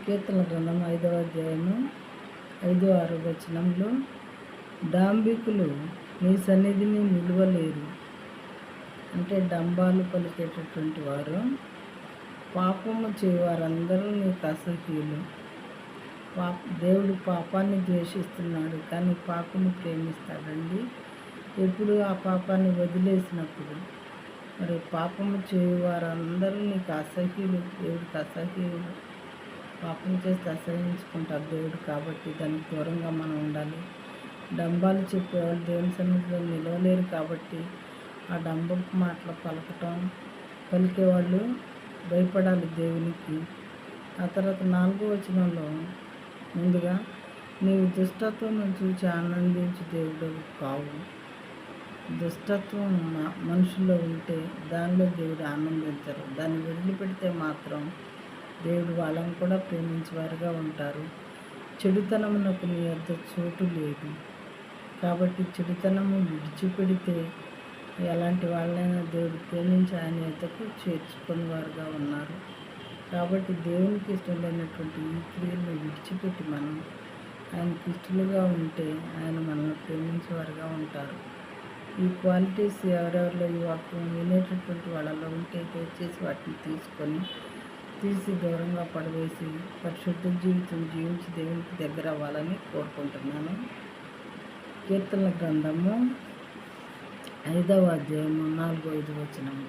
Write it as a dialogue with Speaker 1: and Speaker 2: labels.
Speaker 1: కీర్తన గ్రంథం 5వ అధ్యాయము 5-6 వచనంలో, డాంబికులు నీ సన్నిధిని నిలువలేరు. అంటే డంబాలు పలికేటటువంటి వారు, పాపము చేయవారందరూ నీకు అసహ్యులు. దేవుడు పాపాన్ని ద్వేషిస్తున్నాడు, కానీ పాపని ప్రేమిస్తాడండి. ఎప్పుడు ఆ పాపాన్ని వదిలేసినప్పుడు. మరి పాపము చేయవారందరూ నీకు అసహ్యులు, దేవుడికి అసహ్యులు. పాపం చేస్తే అసహించుకుంటారు దేవుడు, కాబట్టి దానికి దూరంగా మనం ఉండాలి. డంబాలు చెప్పేవాళ్ళు దేవుని సన్నిధిలో నిలవలేరు, కాబట్టి ఆ డంబపు మాటలు పలికేవాళ్ళు భయపడాలి దేవునికి. ఆ తర్వాత 4వ వచనంలో, ముందుగా నీవు దుష్టత్వం చూచి ఆనందించు దేవుడు కావు. దుష్టత్వం మనుషుల్లో ఉంటే దానిలో దేవుడు ఆనందించరు. దాన్ని వదిలిపెడితే మాత్రం దేవుడు వాళ్ళని కూడా ప్రేమించేవారుగా ఉంటారు. చెడుతనమునకు నీ వద్ద చోటు లేదు, కాబట్టి చెడుతనము విడిచిపెడితే ఎలాంటి వాళ్ళైనా దేవుడు ప్రేమించి ఆయన వద్దకు చేర్చుకుని వారుగా ఉన్నారు. కాబట్టి దేవునికి ఇష్టమైనటువంటి ఈ క్రియలను విడిచిపెట్టి మనం ఆయనకి ఇష్టలుగా ఉంటే ఆయన మనల్ని ప్రేమించేవారుగా ఉంటారు. ఈ క్వాలిటీస్ ఎవరెవరిలో ఈ వాక్యం వినేటటువంటి వాళ్ళలో ఉంటే దయచేసి వాటిని తీసి దూరంగా పడవేసి పరిశుద్ధ జీవితం జీవించి దేవునికి దగ్గర అవ్వాలని కోరుకుంటున్నాను. కీర్తనల గ్రంథము 5వ అధ్యాయము 4-5 వచనము.